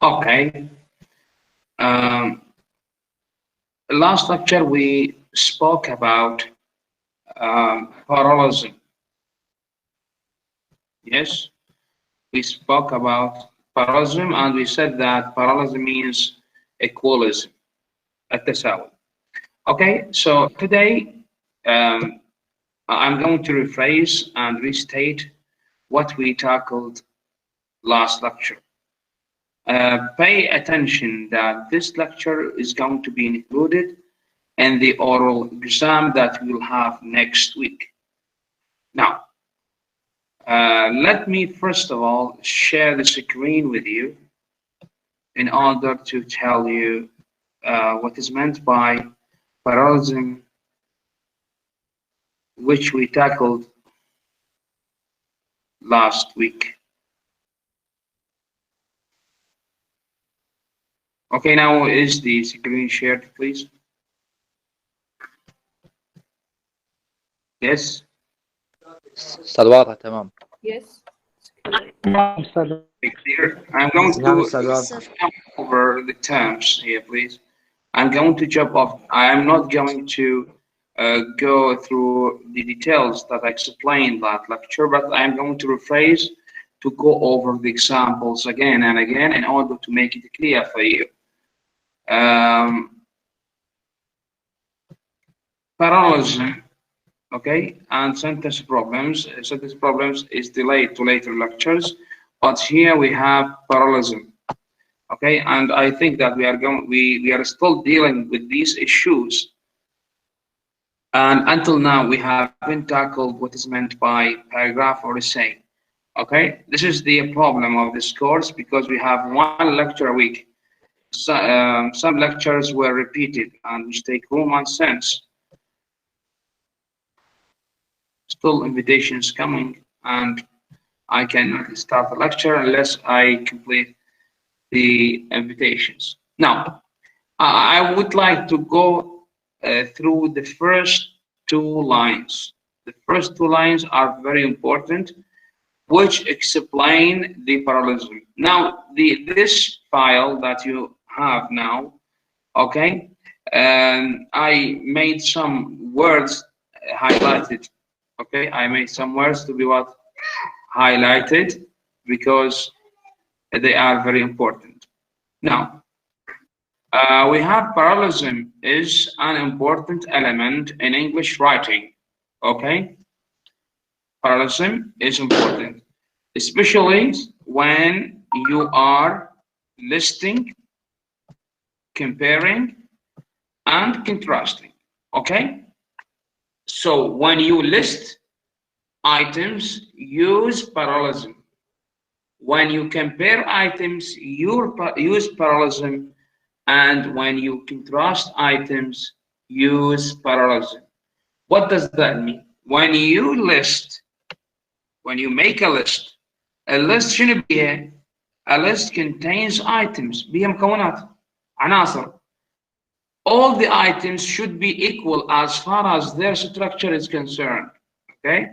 Okay. Um, Last lecture we spoke about parallelism. Yes, we spoke about parallelism and we said that parallelism means equalism, التساوي. Okay, so today um, I'm going to rephrase and restate what we tackled last lecture. Pay attention that this lecture is going to be included in the oral exam that we'll have next week. Now, let me first of all share the screen with you in order to tell you what is meant by parallelism, which we tackled last week. Okay, now is the screen shared, please? Yes? أستاذ واضح تمام. Yes. Clear? I'm going نعم to أستاذ واضح. jump over the terms here, please. I'm going to jump off. I am not going to go through the details that I explained that lecture, but I am going to rephrase to go over the examples again and again in order to make it clear for you. Parallelism, okay, and sentence problems. Sentence problems is delayed to later lectures, but here we have parallelism. Okay, and I think that we are still dealing with these issues, and until now we haven't tackled what is meant by paragraph or essay. Okay, this is the problem of this course because we have one lecture a week. So, some lectures were repeated and which take room and sense. Still invitations coming, and I cannot start the lecture unless I complete the invitations. Now, I would like to go through the first two lines. The first two lines are very important, which explain the parallelism. Now, this file that you have now, okay, I made some words highlighted. Okay, I made some words to be what highlighted because they are very important. Now, we have parallelism is an important element in English writing. Okay, parallelism is important, especially when you are listing, comparing, and contrasting. Okay, so when you list items, use parallelism. When you compare items, use parallelism. And when you contrast items, use parallelism. What does that mean? When you list, when you make a list شنو بيها؟ A list contains items بيها مكونات عناصر. All the items should be equal as far as their structure is concerned. Okay?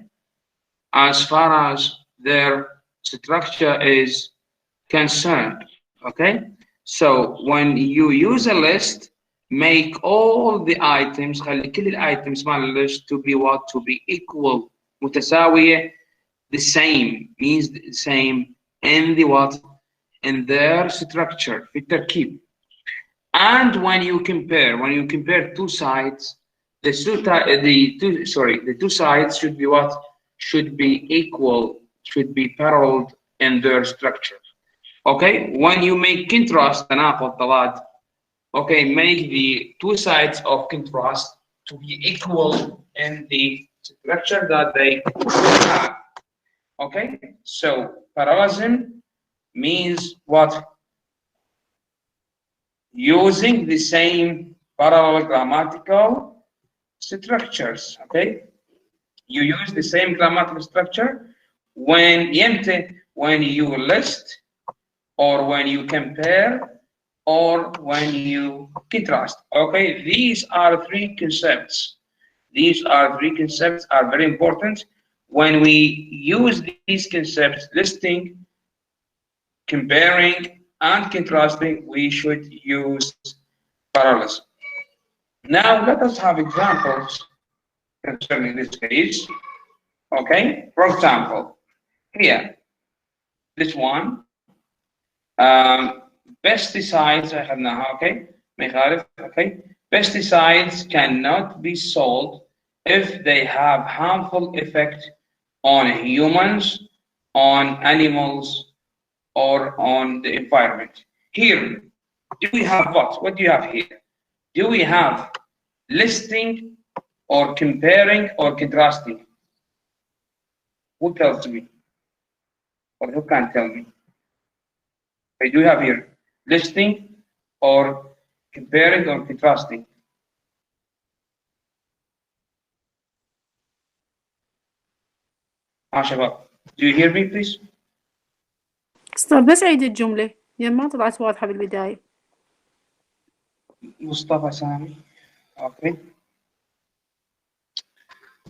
As far as their structure is concerned. Okay? So when you use a list, make all the items, خلي كل الitems مال الليست to be what? To be equal, متساوية, the same, means the same in the what? In their structure, في التركيب. And when you compare two sides, the two sides should be what? Should be equal, should be parallel in their structure. Okay, when you make contrast, okay, make the two sides of contrast to be equal in the structure that they have. Okay, so parallelism means what? Using the same parallel grammatical structures. Okay, you use the same grammatical structure when you list, or when you compare, or when you contrast. Okay, these are three concepts. These are three concepts are very important. When we use these concepts, listing, comparing, and contrasting, we should use parallelism. Now let us have examples concerning this case. Okay, for example, here, this one, pesticides, okay, okay, pesticides cannot be sold if they have harmful effect on humans, on animals, or on the environment. Here, do we have what? What do you have here? Do we have listing or comparing or contrasting? Who tells me? Or who can tell me? Okay, do you have here listing or comparing or contrasting? شباب, do you hear me please? أستاذ بس عيد الجملة يعني ما طلعت واضحة بالبداية. Mustafa Sami. Okay.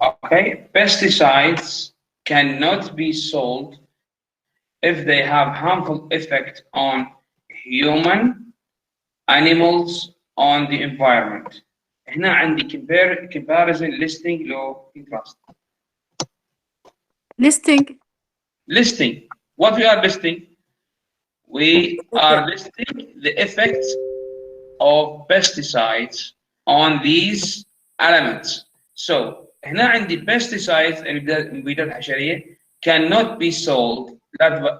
Okay. Pesticides cannot be sold if they have harmful effect on human, animals, on the environment. هنا عندي comparison, listing, لو contrast. listing. Listing. What we are listing? We are listing the effects of pesticides on these elements. So هنا عندي pesticides المبيدات الحشرية cannot be sold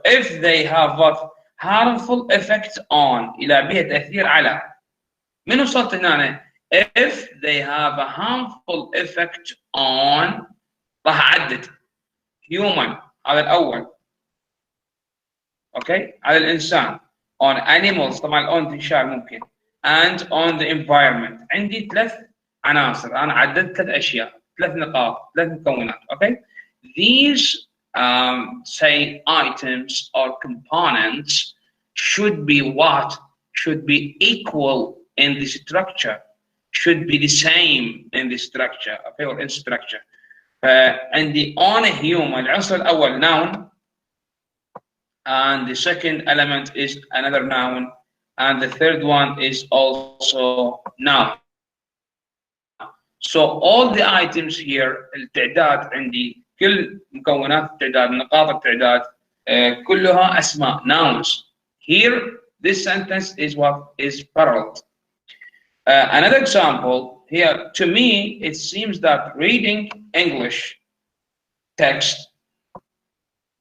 if they have what harmful effects on إلى بها تأثير على من وصلت هنا if they have a harmful effect on راح أعدد human هذا الأول اوكي على الإنسان on animals طبعا on تنشال ممكن and on the environment. عندي ثلاث عناصر أنا عددت ثلاث أشياء ثلاث نقاط ثلاث مكونات. Okay, these say items or components should be what? Should be equal in the structure, should be the same in the structure, okay, or in structure. And the on a human العنصر الأول noun, and the second element is another noun, and the third one is also noun. So all the items here التعداد عندي كل مكونات التعداد نقاط التعداد كلها أسماء nouns. Here this sentence is what is parallel. Another example here, to me it seems that reading English text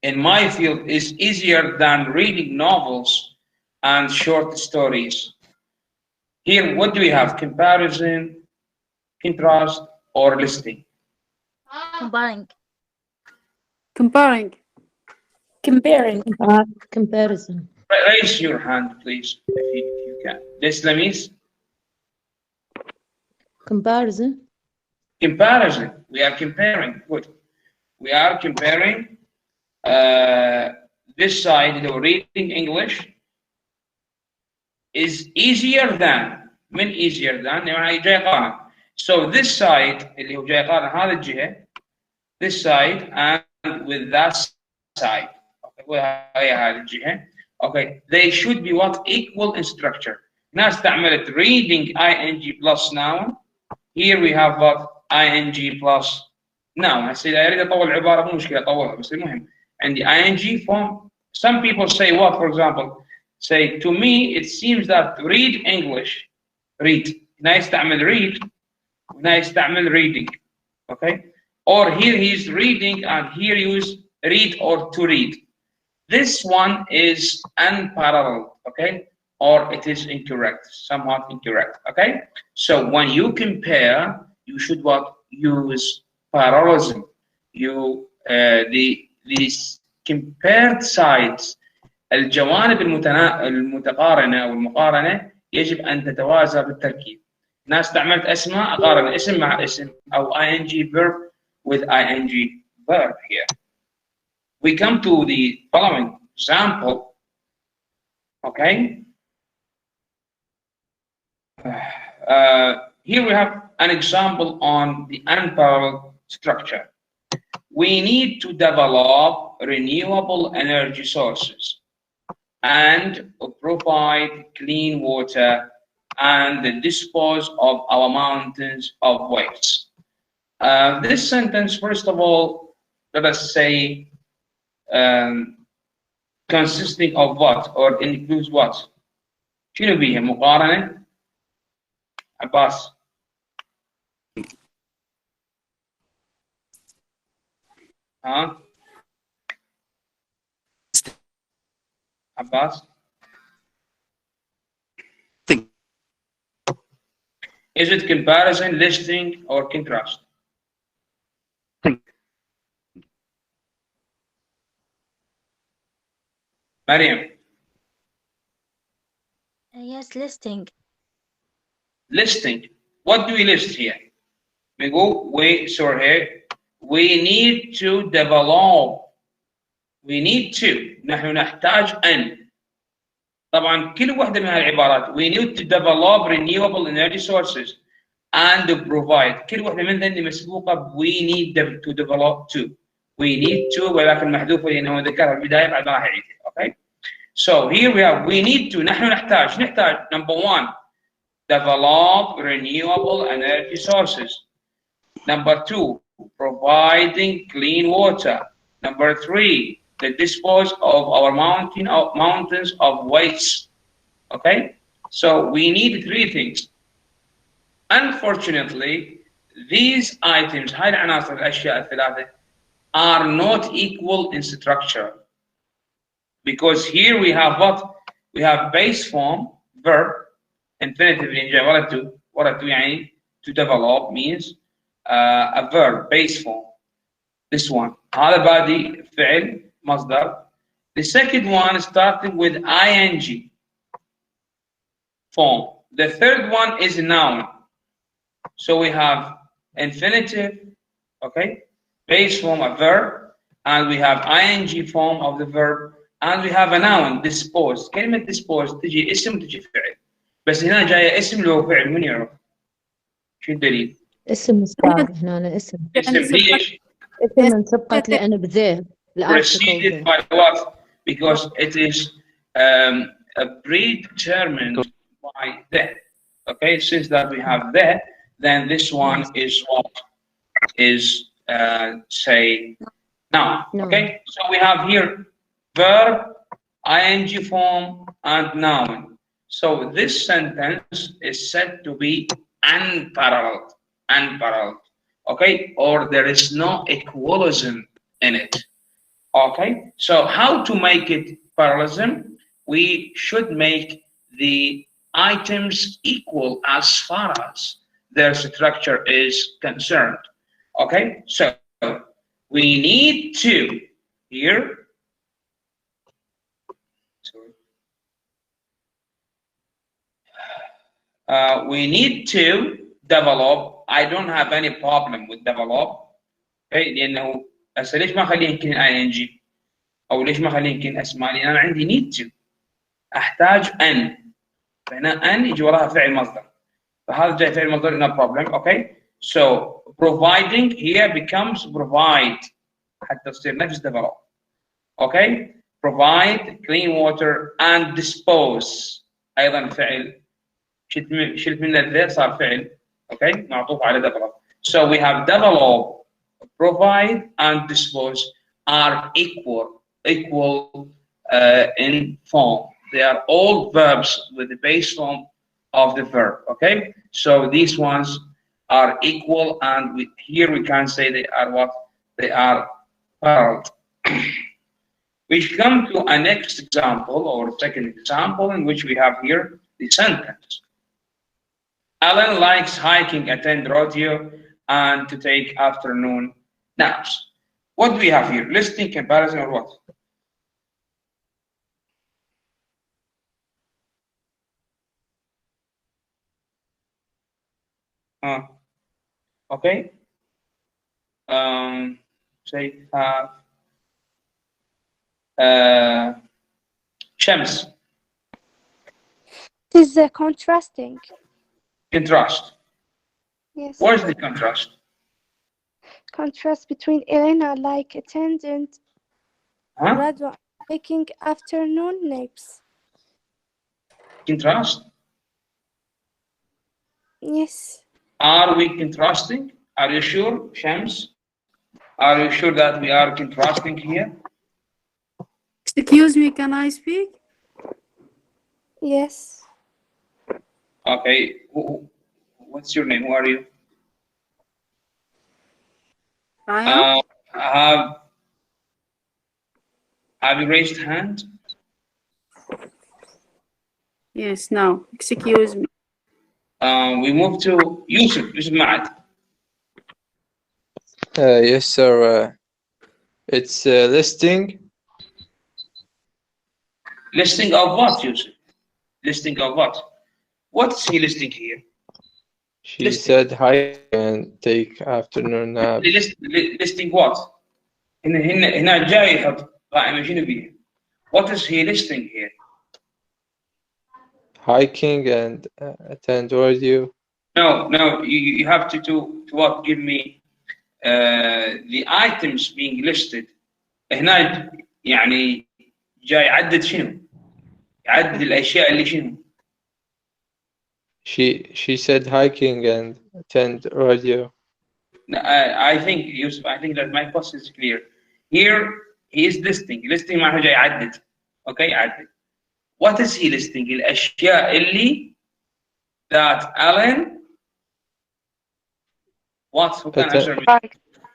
in my field is easier than reading novels and short stories. Here, what do we have? Comparison, contrast, or listing? Comparing. comparing. Comparing. Comparison. Raise your hand, please, if you can. This Lamis? Comparison. Comparison. We are comparing. Good. We are comparing this side, the reading English, is easier than, من easier than, يعني جاي قارن. So this side اللي هو جاي قارن هذه الجهة, this side and with that side, okay, هاي هذه الجهة, okay, they should be what? Equal in structure. هنا استعملت reading ing plus noun. Here we have what? ing plus noun. هسه إذا أريد أطول العبارة مو مشكلة أطولها, بس المهم عندي ing form. Some people say what, for example, say to me it seems that read English, read. هنا يستعمل read, هنا يستعمل reading, okay? Or here he's reading and here use read or to read. This one is unparalleled, okay? Or it is incorrect, somewhat incorrect, okay? So when you compare, you should what? Use parallelism. You these compared sides, الجوانب المتقارنة والمقارنة يجب أن تتوازى بالتركيب. أنا استعملت أسماء أقارن اسم مع اسم أو ing verb with ing verb here. We come to the following example, okay? Here we have an example on the unparalleled structure. We need to develop renewable energy sources. and provide clean water and dispose of our mountains of waste. This sentence, first of all, let us say, consisting of what or includes what? شنو بيها مقارنة؟ عباس. ها؟ عباس. Is it comparison, listing, or contrast? Mariam. Yes, listing. Listing. What do we list here? We go, we need to develop. We need to. نحن نحتاج أن. طبعا كل واحدة من هالعبارات. We need to develop renewable energy sources and provide. كل واحدة من ذني مسبوقة we need to develop to. We need to ولكن محذوفة لأنه ذكرها في البداية بعد ما راح يعيدها. Okay. So here we have we need to. نحن نحتاج. Number one, develop renewable energy sources. Number two, providing clean water. Number three, the dispose of our mountains of waste. Okay, so we need three things. Unfortunately, these items, هاي العناصر الأشياء الثلاثة, are not equal in structure. Because here we have what? We have base form, verb, infinitive in ورا to يعني to develop means a verb, base form. This one. هذا بادي فعل مصدر. The second one is starting with ing form. The third one is noun. So we have infinitive, okay, base form, a verb, and we have ing form of the verb, and we have a noun, dispose. كلمة dispose تجي اسم تجي فعل. بس هنا جاية اسم لو فعل من يعرف؟ شو الدليل؟ اسم صار هنا اسم. اسم ليش؟ اسم انسبقت لأنه بذيب. Preceded by what? Because it is predetermined by that. Okay, since that we have that, then this one is what is say now. Okay, so we have here verb, ing form, and noun. So this sentence is said to be unparalleled. Okay, or there is no equalism in it. Okay, so how to make it parallelism? We should make the items equal as far as their structure is concerned. Okay, so we need to here. We need to develop. I don't have any problem with develop. Okay, لأنه هسه ليش ما اخليه يمكن ing او ليش ما اخليه يمكن اسماء؟ لان انا عندي need to، احتاج ان، فهنا ان يجي وراها فعل مصدر، فهذا جاي فعل مصدر no problem. Okay, so providing here becomes provide حتى تصير نفس develop. Okay, provide clean water and dispose ايضا فعل، شلت من الذي صار فعل. Okay, معطوف على develop. So we have develop, provide, and dispose are equal in form. They are all verbs with the base form of the verb. Okay, so these ones are equal, and here we can say they are what? They are parallel. We come to a next example or second example in which we have here the sentence. Alan likes hiking, attend rodeo, and to take afternoon naps. What do we have here? Listing, comparison, or what? Okay. Say Shams. Is contrasting. Contrast. Yes. What is the contrast? Contrast between Elena like attendant Taking afternoon naps. Contrast. Yes. Are we contrasting? Are you sure, Shams? Are you sure that we are contrasting here? Excuse me, can I speak? Yes. Okay. What's your name? Who are you? I am. Have you raised hand? Yes, now. Excuse me. We move to Yusuf. Yusuf Ma'ad. Yes, sir. It's listing. Listing of what, Yusuf? Listing of what? What's he listing here? She Listing. said hi and take afternoon nap. Listing what? هنا جاي يحط قائمة شنو بيها؟ What is he listing here? Hiking and attend radio. No, you have to what? Give me the items being listed. هنا يعني جاي يعدد شنو؟ يعدد الأشياء اللي شنو؟ She said hiking and attend radio. I think Yusuf, I think that my question is clear. Here he is listing معناها جاي يعدد. Okay, يعدد. What is he listing? الأشياء اللي that Alan who can answer me?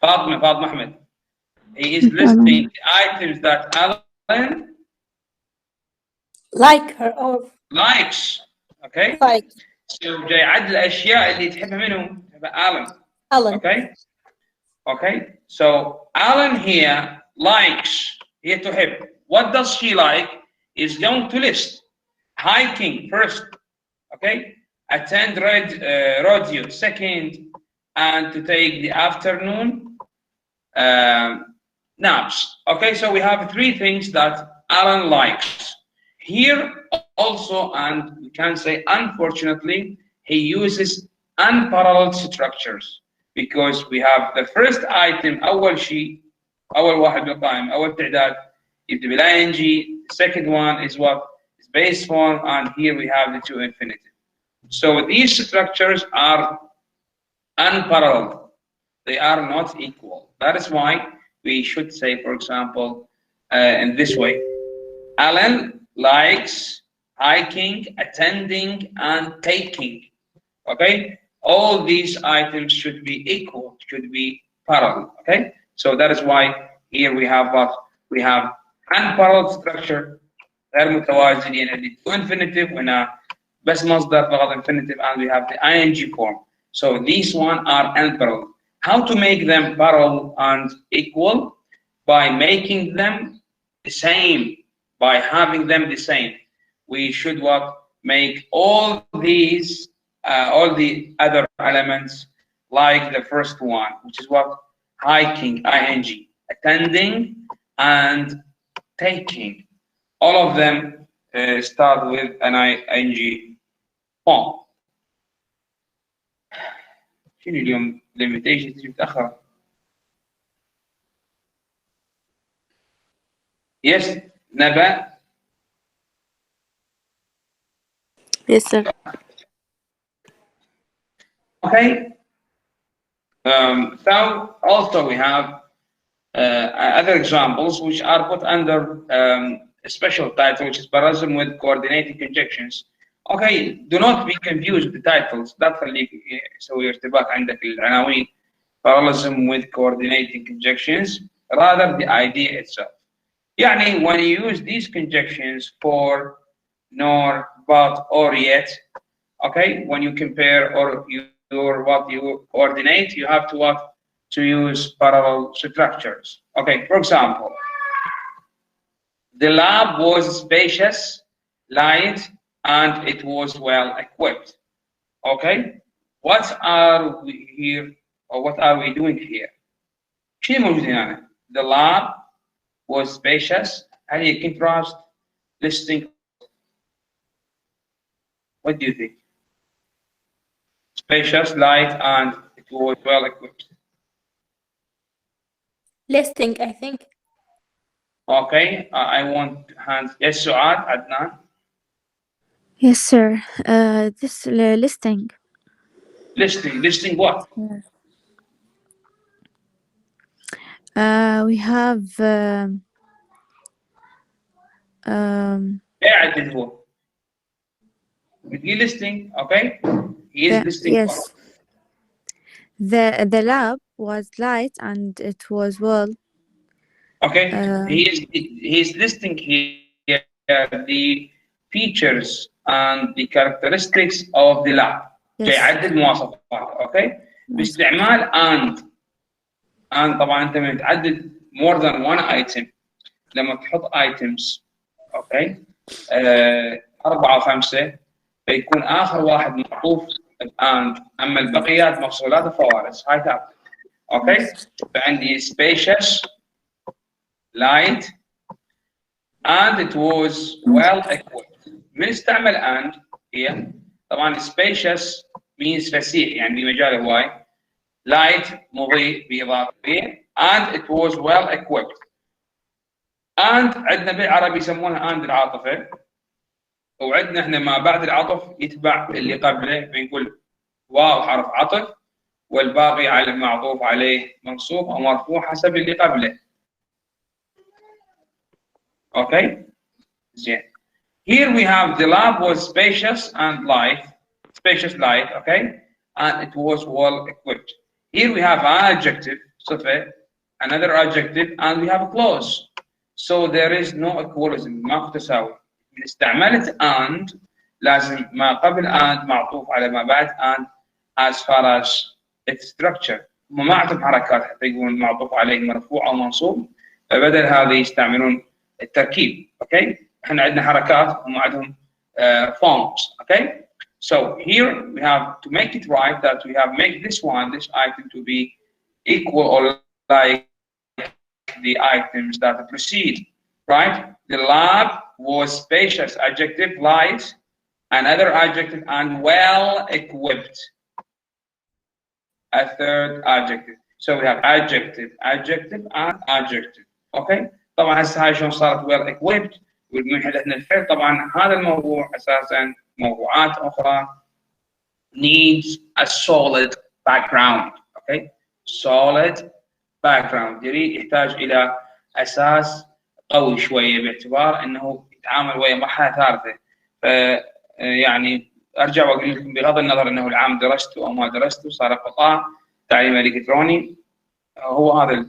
Fatima Ahmed. He is listing items that Alan Like her or likes. Okay? like So جاي يعدد الأشياء اللي تحبها منهم Alan. Alan. Okay? So Alan here likes, هي تحب. What does she like? Is going to list. Hiking first. Okay? Attend radio second. And to take the afternoon naps. Okay? So we have three things that Alan likes. Here also, and we can say unfortunately, he uses unparalleled structures. Because we have the first item أول شيء أول واحد بالقائمة أول تعداد يبدأ بال ing. Second one is what is base form, and here we have the two infinitive. So these structures are unparalleled. They are not equal. That is why we should say, for example, in this way, Alan likes hiking, attending, and taking. Okay? All these items should be equal, should be parallel. Okay? So that is why here we have what? We have unparalleled structure, غير متوازن يعني to infinitive هنا بس مصدر فقط infinitive, and we have the ing form. So these one are unparalleled. How to make them parallel and equal? By making them the same, by having them the same. We should what? Make all these all the other elements like the first one, which is what? Hiking, ing, attending, and taking. All of them start with an ing form. شنو اليوم limitation تجي متأخرة؟ Yes, Naba. Yes, sir. Okay. So also we have other examples which are put under a special title, which is parallelism with coordinating conjunctions. Okay, do not be confused with the titles. لا تخليك يسوي ارتباك عندك العناوين. Parallelism with coordinating conjunctions, rather the idea itself. يعني when you use these conjunctions for, nor, but, or, yet, okay, when you compare or what you coordinate, you have to what? To use parallel structures. Okay, for example, the lab was spacious, light, and it was well equipped. Okay, what are we here, or what are we doing here? شيء موجود هنا. The lab was spacious. هل هي contrast, listing? What do you think? Spacious, light, and it was well equipped. Listing, I think. Okay, I want hands. Yes, Suad, Adnan. Yes, sir. This listing. Listing what? We have قاعد هو. بتجي listing, okay? He is listing yes. what? The lab was light and it was well. Okay, he's listing here the features and the characteristics of the lab. Yes. يعدد مواصفات. okay? باستعمال and طبعا انت من تعدد more than one item لما تحط items okay 4 و5 فيكون اخر واحد معطوف and اما البقيات مفصولات وفوارس هاي تعرف اوكي فعندي spacious light and it was well equipped. من استعمل and هي طبعا spacious means فسيح يعني بمجال هواي light مضيء بإضافة and it was well equipped. and عندنا بالعربي يسمونها and العاطفة وعندنا احنا ما بعد العطف يتبع اللي قبله بنقول واو حرف عطف والباقي على معطوف عليه منصوب أو مرفوع حسب اللي قبله. Okay, زين. Here we have the lab was spacious and light, okay, and it was well equipped. Here we have an adjective, صفة, another adjective, and we have a clause. So there is no equalism, ما في تساوي. من استعملت and لازم ما قبل and معطوف على ما بعد and as far as its structure. ما عندهم حركات حتى يقولون معطوف عليه مرفوع أو منصوب فبدل هذه يستعملون التركيب. Okay, احنا عندنا حركات هم عندهم forms. Okay, so here we have to make it right that we have make this item to be equal or like the items that precede. Right, the lab was spacious, adjective, light, another adjective, and well equipped, a third adjective. So we have adjective, and adjective. Okay, طبعا هسه هاي شلون صارت well equipped والمن حدثنا الفعل. طبعا هذا الموضوع اساسا موضوعات اخرى needs a solid background. Okay, solid background يحتاج الى اساس قوي شويه باعتبار انه يتعامل ويا مرحله ثالثه. يعني ارجع واقول لكم بغض النظر انه العام درسته او ما درسته صار قطاع تعليم الكتروني هو هذا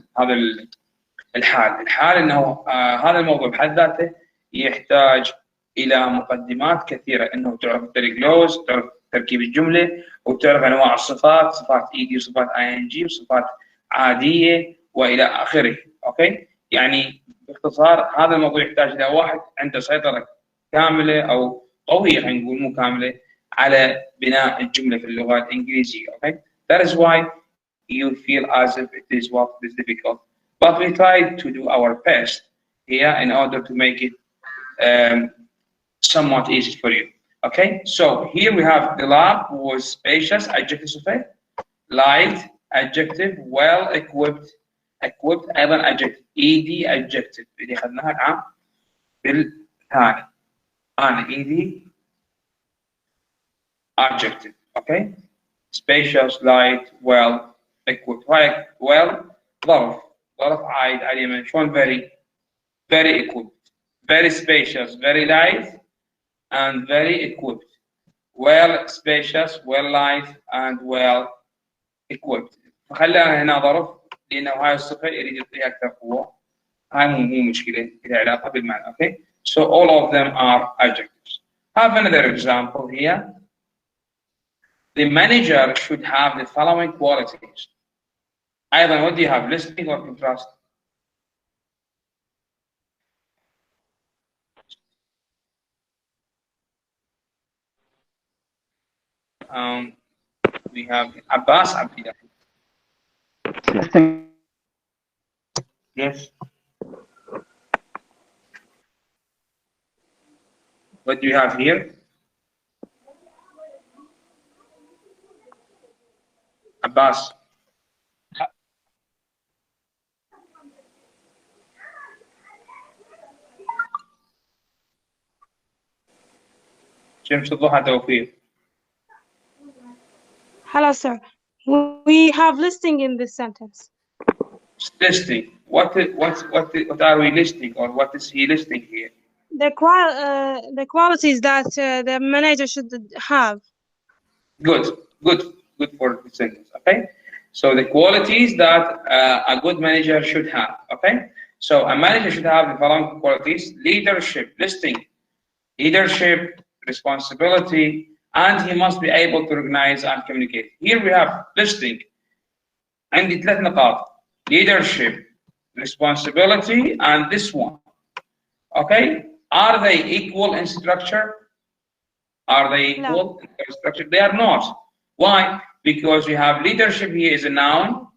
الحال انه هذا الموضوع بحد ذاته يحتاج الى مقدمات كثيره انه تعرف التريكلوز تعرف تركيب الجمله وتعرف انواع الصفات صفات ايدي وصفات اي ان جي وصفات عاديه والى اخره. اوكي يعني باختصار هذا الموضوع يحتاج الى واحد عنده سيطره كامله او قويه خلينا نقول مو كامله على بناء الجمله في اللغه الانجليزيه. Okay, that is why you feel as if it is what is difficult, but we try to do our best here in order to make it somewhat easy for you. Okay, so here we have the lab was spacious, adjective صفة, light, adjective, well equipped, أيضا adjective, ed adjective اللي أخذناها العام بالثاني. أنا ed adjective. Okay, spacious, light, well equipped. well ظرف عايد على اليمين شلون very equipped, very spacious, very light, and very equipped. Well spacious, well light, and well equipped. فخلينا هنا ظرف لأنه هاي الصفة يريد يعطيها أكثر قوة. هاي مو مشكلة لها علاقة بالمعنى. Okay, so all of them are adjectives. Have another example here. The manager should have the following qualities. أيضا what do you have, listing or contrast? We have Abbas Abdillah. Yes. What do you have here? Abbas. شمس الضحى توفيق. Hello, sir. We have listing in this sentence. Listing. What are we listing, or what is he listing here? The qualities that the manager should have. Good for the sentence. Okay. So the qualities that a good manager should have. Okay. So a manager should have the following qualities: leadership, listing, leadership, responsibility, and he must be able to organize and communicate. Here we have listing. عندي 3 نقاط: leadership, responsibility, and this one. Okay. Are they equal in structure? Are they equal in structure? They are not. Why? Because we have leadership here is a noun,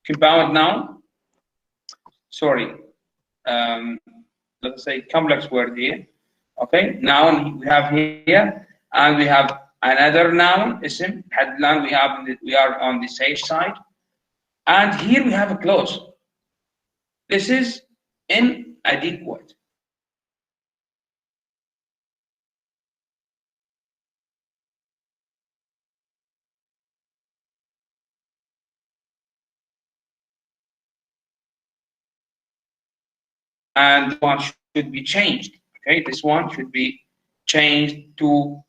compound noun. Sorry, let's say complex word here. Okay, noun we have here, and we have another noun, ism, hadlan. We are on the safe side, and here we have a clause. This is inadequate. And one should be changed. Okay, this one should be changed to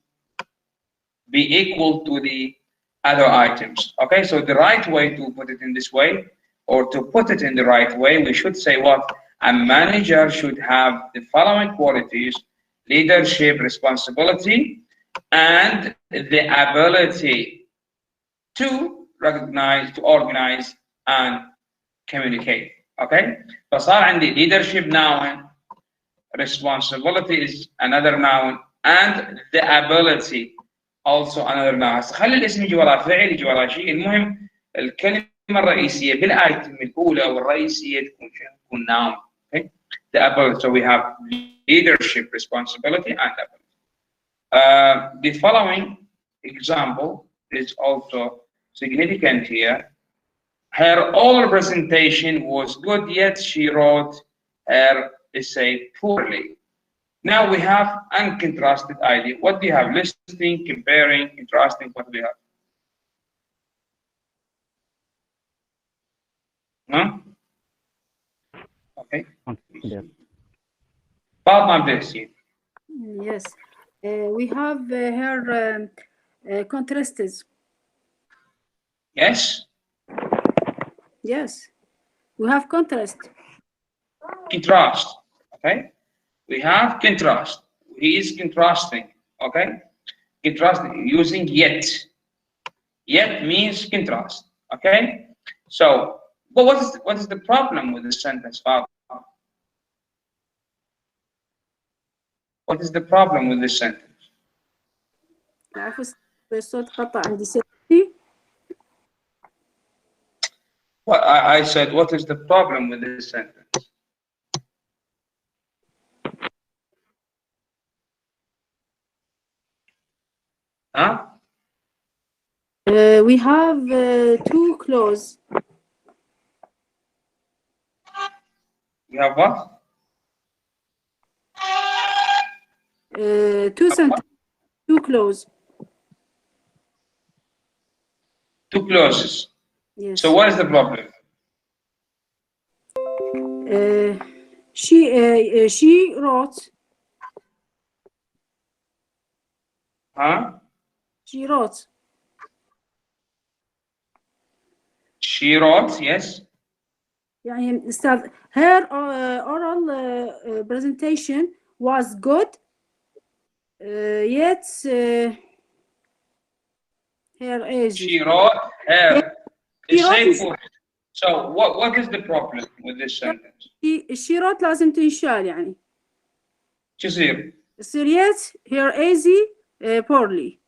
be equal to the other items. Okay, so the right way to put it in this way, or to put it in the right way, we should say what? A manager should have the following qualities: leadership, responsibility, and the ability to recognize, to organize, and communicate. Okay, فصار عندي leadership noun, responsibility is another noun, and the ability also another noun. خلي الاسم يجي وراه فعل، يجي وراه شيء، المهم الكلمة الرئيسية بالايتم الأولى والرئيسية تكون noun. Okay, the ability. So we have leadership, responsibility, and ability. The following example is also significant here. Her oral presentation was good, yet she wrote her essay poorly. Now we have uncontrasted idea. What do you have? Listing, comparing, contrasting. What do we have? No? Okay. Yes. We have her contrasts. Yes. Yes. We have contrast. Contrast. Okay. We have contrast. He is contrasting. Okay. Contrasting using yet. Yet means contrast. Okay. So, but what is the problem with this sentence, Father? What is the problem with this sentence? Well, I said, what is the problem with this sentence? Huh? We have two clauses. We have what? Two sentences, two clauses. Two clauses. Yes. So what is the problem? She wrote. Huh? She wrote. She wrote, yes. يعني أستاذ, her oral presentation was good, yet her age. She wrote her essay for. So what is the problem with this sentence? She wrote لازم تنشال يعني. شو يصير؟ يصير yet her easy poorly.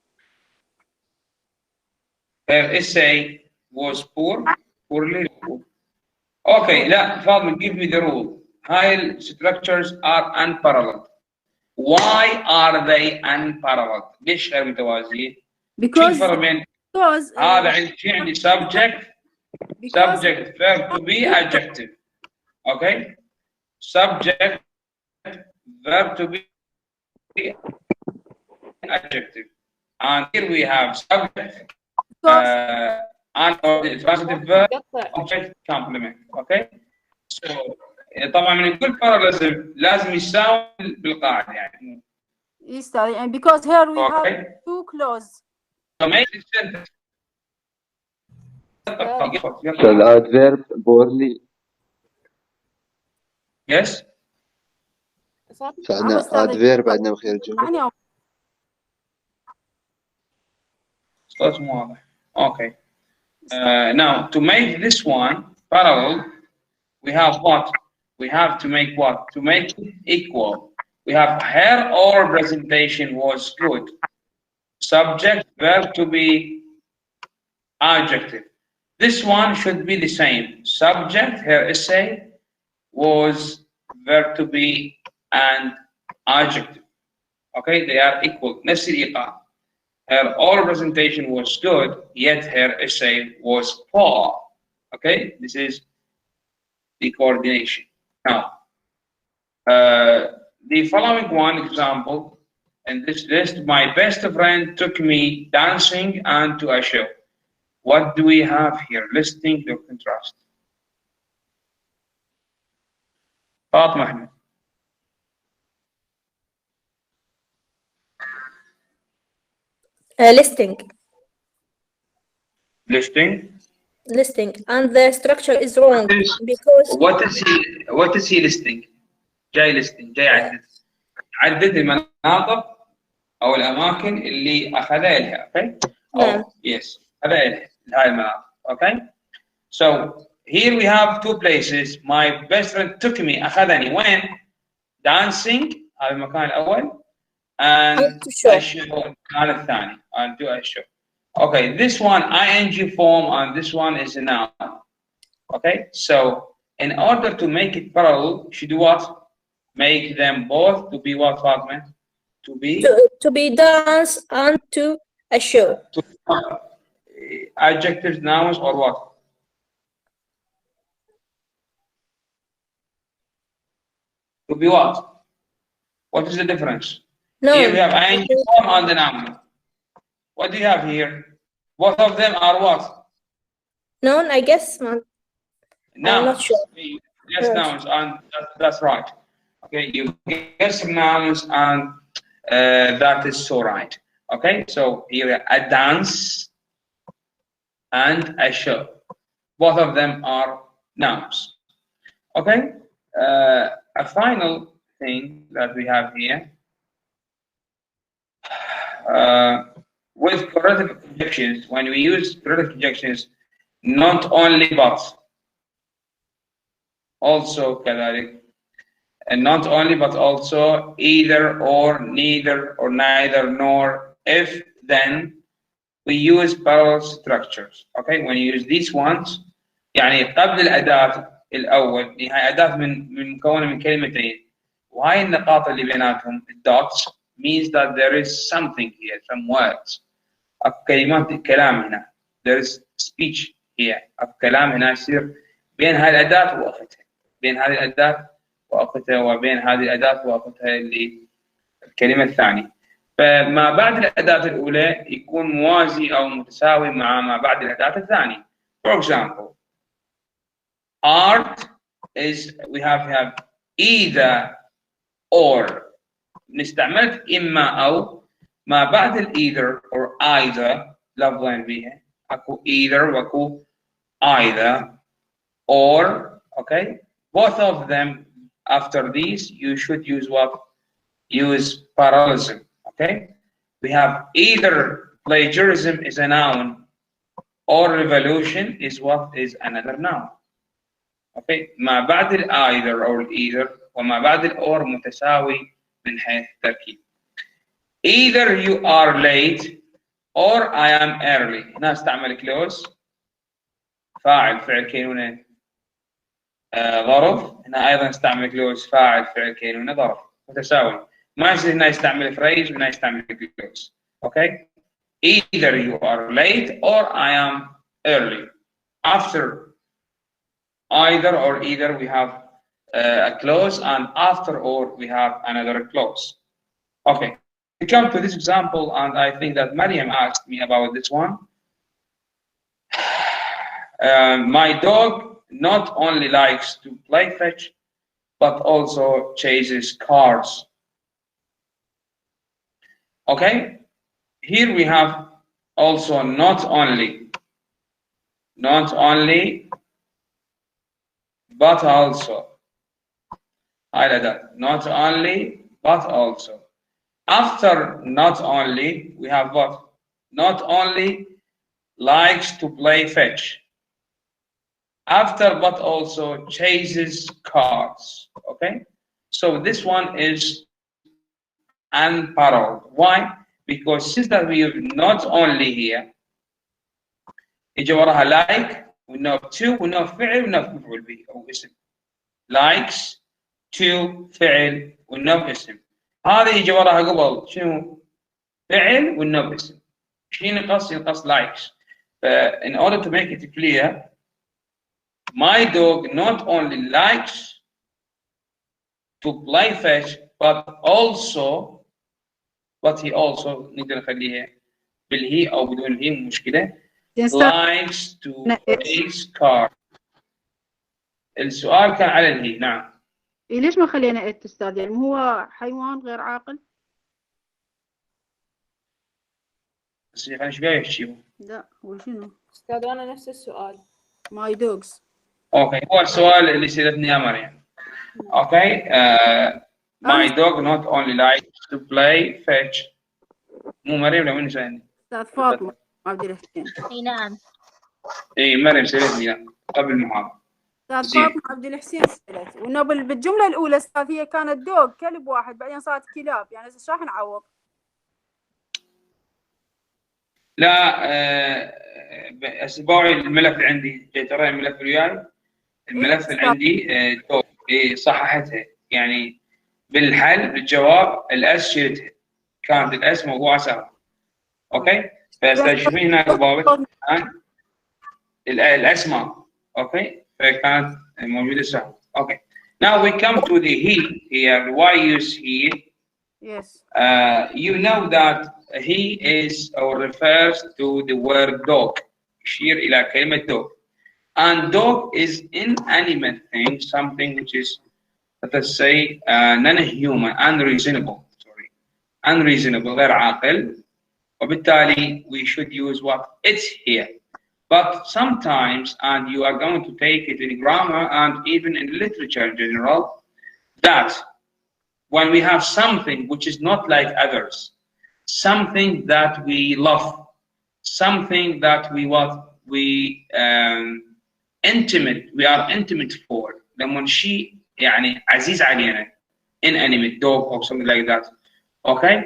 Her essay was poorly. Okay, لا فاضل, give me the rule. High structures are unparalleled. Why are they unparalleled? ليش غير متوازيين؟ Because هذا عندي subject, verb to be, adjective. Okay? Subject, verb to be, adjective, and here we have subject and transitive verb object complement. Okay, so طبعا من نقول parallelism لازم يساوي بالقاعدة يعني. يستاهل يعني because here we have Okay. two clause. So make the sentence. So الادفيرب poorly. Yes. فعندنا adverb عندنا بخير الجملة. صوت مو واضح. Okay. Now to make this one parallel, we have what? We have to make what? To make it equal. We have her oral presentation was good. Subject, verb to be adjective. This one should be the same. Subject, her essay was verb to be and adjective. Okay, they are equal. نفس الإيقاع. Her oral presentation was good, yet her essay was poor. Okay, this is the coordination. Now, the following one example, in this list, my best friend took me dancing and to a show. What do we have here? Listing or contrast? فاطمة أحمد. Listing. Listing, and the structure is wrong because what is he listing? جاي listing جاي عدد المناطق أو الأماكن اللي أخذها لها. Okay. نعم. Yes. أخذها لها هاي المناطق. Okay. So here we have two places. My best friend took me أخذني وين؟ Dancing هذا المكان الأول. And a show المكان الثاني. And do a show. Okay, this one ing form and this one is a noun. Okay, so in order to make it parallel, should do what? Make them both to be what, Fatma? To be dance and to a show. Adjectives, nouns, or what? To be what? What is the difference? No. Here we have ing form and the noun. What do you have here? Both of them are what? Noun, I guess. Nouns. I'm not sure. Yes, nouns, and that's right. Okay, you guess nouns, and that is so right. Okay, so here a dance and a show. Both of them are nouns. Okay, a final thing that we have here. With correlative conjunctions, when we use correlative conjunctions, not only but, also كذلك, and not only but also either or, neither or neither, nor, if, then, we use parallel structures. Okay, when you use these ones, يعني قبل الأداة الأول، هي أداة مكونة من كلمتين، وهاي النقاط اللي بيناتهم الدوتس means that there is something here, some words. كلمات الكلام هنا. There is speech here. الكلام هنا يصير بين هذه الأداة وأختها. بين هذه الأداة وأختها وبين هذه الأداة وأختها اللي الكلمة الثانية. فما بعد الأداة الأولى يكون موازي أو متساوي مع ما بعد الأداة الثانية. For example, art is we have either or. استعملت إما أو ما بعد ال either or either لفظين بيها أكو either وأكو either or. Okay, both of them after these you should use what? Use parallelism. Okay, we have either plagiarism is a noun or revolution is what is another noun. Okay, ما بعد ال either or either وما بعد ال or متساوي من حيث التركيب. Either you are late or I am early. هنا استعمل close فاعل فعل كينونة ظرف. هنا أيضا استعمل close فاعل فعل كينونة ظرف متساوي. ما يصير هنا يستعمل phrase وهنا يستعمل close. Okay. Either you are late or I am early. After either or either we have a clause, and after or we have another clause. Okay, come to this example, and I think that Mariam asked me about this one. My dog not only likes to play fetch, but also chases cars. Okay, here we have also not only, but also. Not only, but also. After not only, we have what? Not only likes to play fetch. After but also chases cars. Okay? So this one is unparalleled. Why? Because since that we have not only here, يجي وراها like, ونوع to, ونوع فعل، ونوع مفعول به أو اسم. Likes, to، فعل، والنوع اسم. هذه يجي وراها قبل شنو؟ فعل والنوع اسم. شنو ينقص likes. In order to make it clear, my dog not only likes to play fetch, but he also نقدر نخليها بالهي أو بدون الهي مشكلة. likes to race car. السؤال كان على الهي. نعم. ليش ما خلينا ات استاذ؟ يعني هو حيوان غير عاقل؟ بس خلينا ايش بيه يحكي؟ لا هو شنو؟ استاذ انا نفس السؤال. ماي دوجز. اوكي هو السؤال اللي سالتني يا مريم. اوكي my dog not only likes to play fetch. مو مريم لو اني سالني. استاذ فاطمة عبد الحسين. اي نعم. اي مريم سالتني قبل المحاضرة. استاذ فاطمة عبد الحسين سألت، وانه بالجملة الأولى استاذ هي كانت دوغ كلب واحد، بعدين صارت كلاب، يعني ايش راح نعوض؟ لا اسبوعي الملف عندي، ترى الملف وياي. الملف اللي عندي دوغ. اي صححتها، يعني بالحل بالجواب الاس شلتها، كانت الاس موضوع سهل. اوكي فاستشوفين هناك ضابط الاسماء. اوكي فكانت موجوده سهل. اوكي now we come to the he here. Why use he? Yes. You know that he is or refers to the word dog. يشير إلى كلمة dog. And dog is inanimate thing, something which is, let us say, non-human, unreasonable. Unreasonable, غير عاقل. وبالتالي we should use what? It's here. But sometimes, and you are going to take it in grammar and even in literature in general, that when we have something which is not like others, something that we love, something that we are intimate for, لما شيء يعني عزيز علينا, inanimate dog or something like that, okay?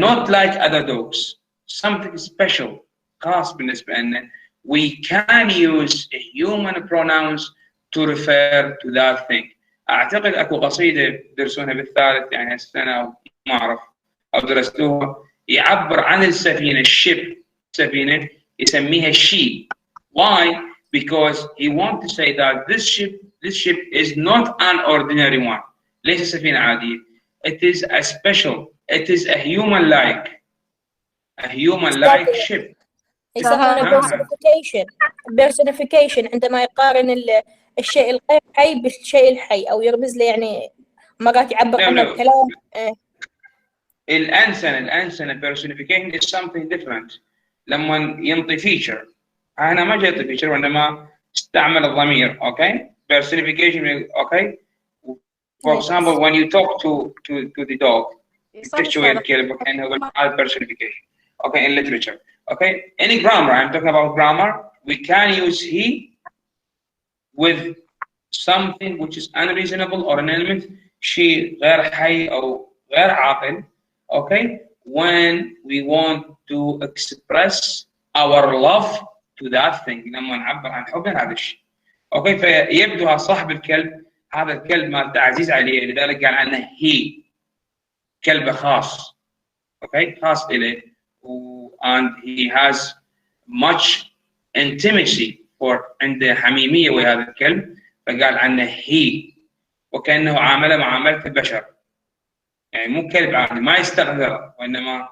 Not like other dogs, something special, خاص بالنسبة لنا. We can use human pronouns to refer to that thing. أعتقد أكو قصيدة درسونها بالثالث يعني هالسنة أو ما أعرف أو درستوها يعبر عن السفينة الشيب. السفينة يسميها she. Why? Because he wants to say that this ship is not an ordinary one. ليس سفينة عادية. It is a special. It is a human-like ship. يسمونه personification عندما يقارن الشيء الغير حي بالشيء الحي أو يرمز له، يعني مرات يعبر عنه بكلام. الأنسنة personification is something different. لما ينطي feature، أنا ما جاي ينطي feature وإنما استعمل الضمير. Okay, personification. Okay, for example, when you talk to the dog, تحكي الكلب كأنه personification. Okay, in literature. Okay, any grammar, I'm talking about grammar, we can use he with something which is unreasonable or inanimate, شيء غير حي أو غير عاقل. Okay, when we want to express our love to that thing، لما نعبر عن حبنا هذا الشيء. Okay, فيبدو صاحب الكلب هذا الكلب مالته عزيز عليه، لذلك قال عنه he، كلب خاص. Okay, خاص إليه. And he has much intimacy for عنده حميمية وهذا الكلب، فقال عنه he وكأنه عامله معاملة البشر. يعني مو كلب عادي ما يستغفره وإنما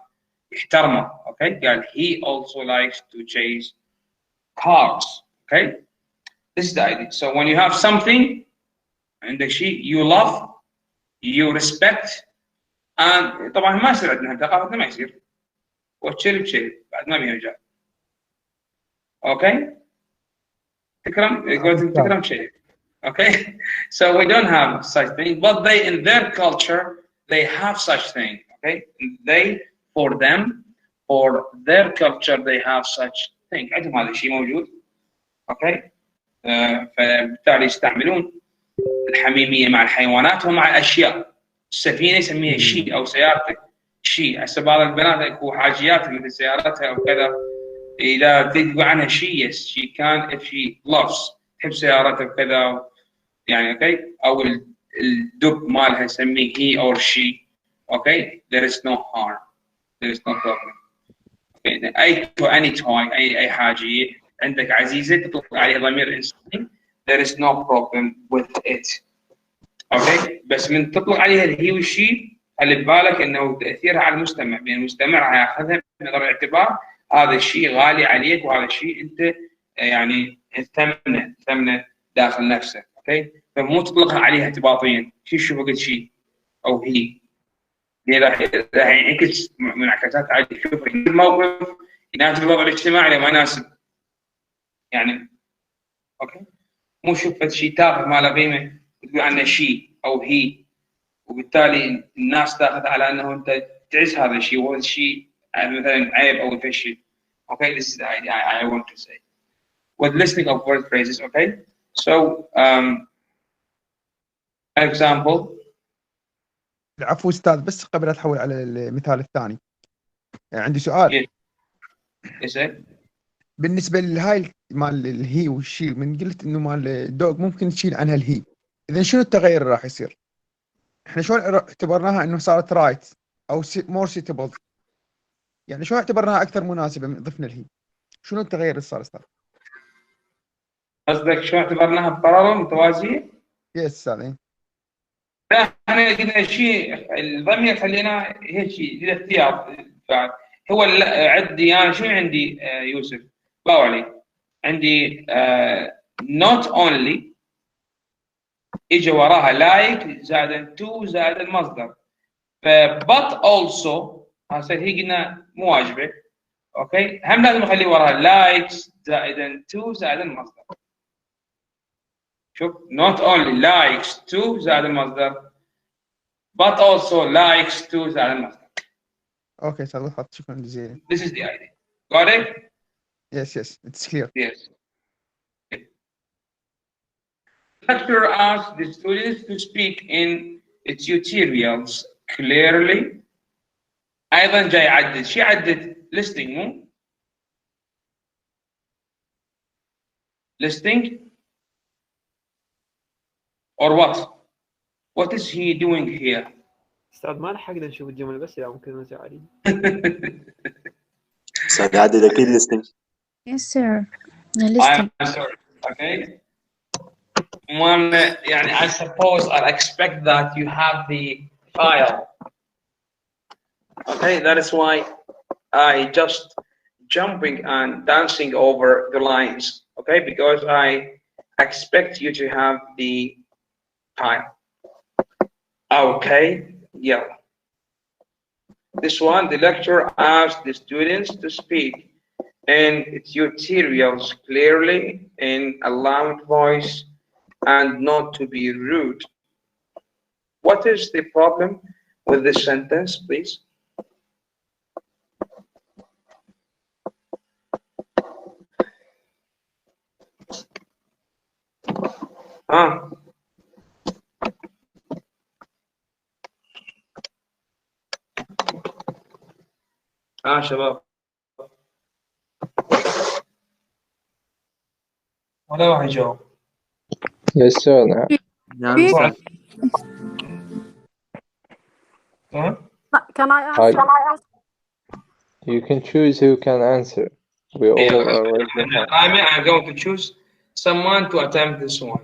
يحترمه. Okay, قال he also likes to chase cars. Okay, this is the idea. So when you have something عندك شيء you love, you respect, and طبعا ما يصير عندنا ثقافتنا ما يصير وتشرب شيء بعد ما بيها مجال. Okay, تكرم شيء. Okay, so we don't have such thing, but they in their culture they have such thing. Okay, for their culture they have such thing. عندهم هذا الشيء موجود. Okay, فبالتالي يستعملون الحميمية مع الحيوانات ومع الأشياء. السفينة يسميها شيء أو سيارتك شيء. هسه بعض البنات اكو حاجيات مثل سيارتها أو كذا إذا تقول عنها شيء yes she can if she loves تحب سيارتها وكذا يعني. Okay, أو الدب مالها يسميه he or she. Okay, there is no harm, there is no problem. Okay, any toy أي حاجة عندك عزيزة تطلق عليها ضمير إنساني there is no problem with it. Okay, بس من تطلق عليها الهي والشي خلي ببالك انه تاثيرها على المستمع، بين المستمع هياخذها بنظر الاعتبار هذا الشيء غالي عليك وهذا الشيء انت يعني ثمنه داخل نفسك. اوكي، فمو تطلقها عليها اعتباطيا شو قلت شيء او هي راح ينعكس منعكسات عادي. شوف الموقف يناسب الوضع الاجتماعي ولا ما يناسب يعني. اوكي، مو شوف شيء تافه ما له قيمه تقول عنه شيء او هي وبالتالي الناس تاخذ على انه انت تعز هذا الشيء وهذا الشيء مثلا عيب او فشل. Okay, this is the idea I want to say with listening of word phrases. Okay, so example. العفو استاذ، بس قبل اتحول على المثال الثاني عندي سؤال. yes. بالنسبه لهاي مال الهي والشي، من قلت انه مال الدوغ ممكن تشيل عنها الهي، اذا شنو التغير اللي راح يصير؟ احنا شلون اعتبرناها انه صارت رايت او مور سيتبل؟ يعني شلون اعتبرناها اكثر مناسبه من ضفنا الهي؟ شنو التغير اللي صار استاذ؟ قصدك شو اعتبرناها بارالل متوازيه؟ يس استاذ. لا احنا قلنا شيء الضمير خلينا هيك شيء الاختيار. هو عندي انا شو عندي يوسف باو علي عندي not only اجى وراها like زائد to زائد المصدر، ف but also هسه هي قلنا مو واجبه. اوكي، هم لازم نخلي وراها likes زائد to زائد المصدر. شوف not only likes to زائد المصدر but also likes to زائد المصدر. اوكي صح، شكرا جزيلا. This is the idea. Got it? Yes, it's clear. Yes. The lecturer asked the students to speak in tutorials clearly. أيضا جاي يعدد، شو يعدد؟ listening مو؟ listening or what? What is he doing here? استاذ ما لحقنا نشوف الجمل بس اذا ممكن نرجع عليه. استاذ عادل اكيد listening. Yes sir. Listening. I'm sorry. Okay. One, يعني I suppose I expect that you have the file. Okay, that is why I just jumping and dancing over the lines. Okay, because I expect you to have the file. Okay, yeah. This one, the lecturer asked the students to speak in tutorials clearly in a loud voice and not to be rude. What is the problem with this sentence, please? شباب ولا واحد يجاوب. Yes sir. نعم. Can I answer? You can choose who can answer. We all are raising hand. I'm going to choose someone to attempt this one.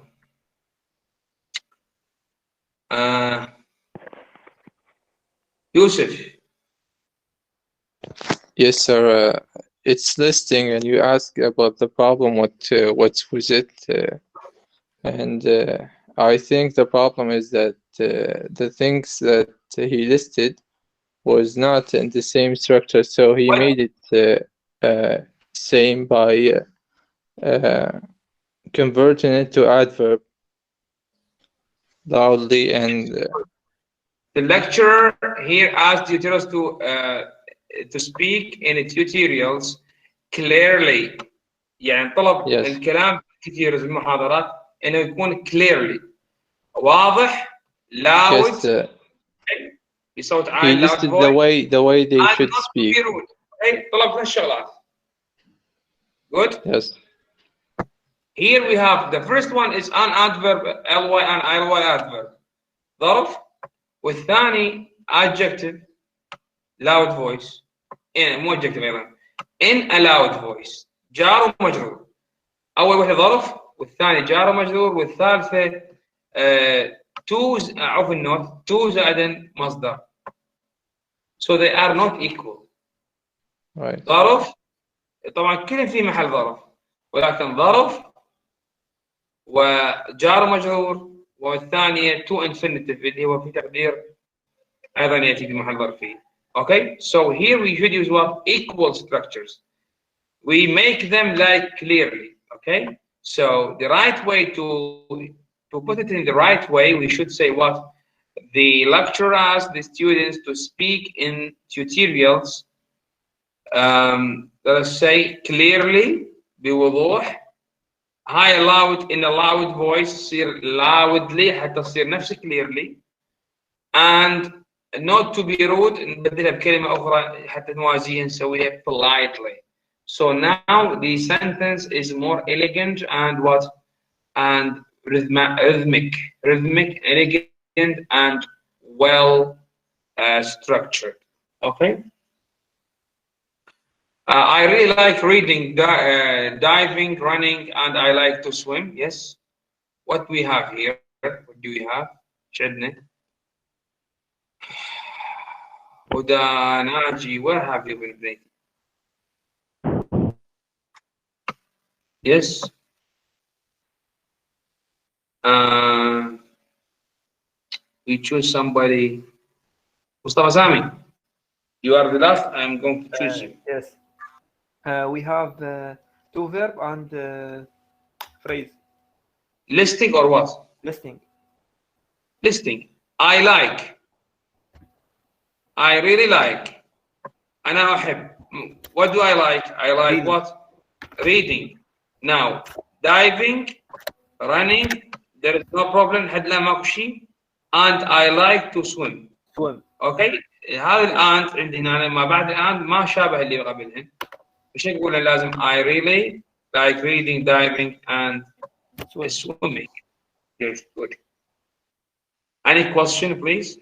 Yusuf. Yes, sir. It's listing, and you ask about the problem. What's with it? And I think the problem is that the things that he listed was not in the same structure, so he made it same by converting it to adverb loudly and the lecturer here asked tutors to speak in tutorials clearly. يعني طلب الكلام كثير في المحاضرات انه يكون clearly واضح loud بصوت عالي. He listed the way they should speak. طلب 3 شغلات. Good. Yes. Here we have the first one is an adverb ly and ly adverb ظرف, والثاني adjective loud voice مو adjective أيضا in a loud voice جار ومجرور. أول واحدة ظرف والثاني جار ومجرور والثالثة to عفوا النوت to زائدا مصدر. So they are not equal. Right. ظرف طبعا كلهم في محل ظرف ولكن ظرف وجار ومجرور والثانية to infinitive اللي هو في تقدير أيضا يأتي في محل ظرفي. Okay, so here we should use what? Equal structures. We make them like clearly. Okay, so the right way to put it in the right way, we should say what? The lecturer asks the students to speak in tutorials. Let us say clearly بوضوح. High loud in a loud voice تصير loudly حتى تصير نفس clearly. And not to be rude نبدلها بكلمة أخرى حتى نوازيها نسويها politely. So now the sentence is more elegant and what? And rhythmic, elegant and well structured. Okay. I really like reading, diving, running, and I like to swim. Yes. What we have here? What do we have? Shednet. Huda, Naji, where have you been playing? Yes. We choose somebody. Mustafa Sami, you are the last. I'm going to choose you. Yes. We have two verb and phrase. Listing or what? Listing. Listing. I like. I really like. أنا أحب. What do I like? I like reading. What? Reading. Now, diving, running, there is no problem. حد لا ماكو شيء. And I like to swim. Swim. Okay. هذا الآن عندي هنا ما بعد الآن ما شابه اللي قبلهن. مش نقول لازم I really like reading, diving, and swimming. Yes, good. Any question, please?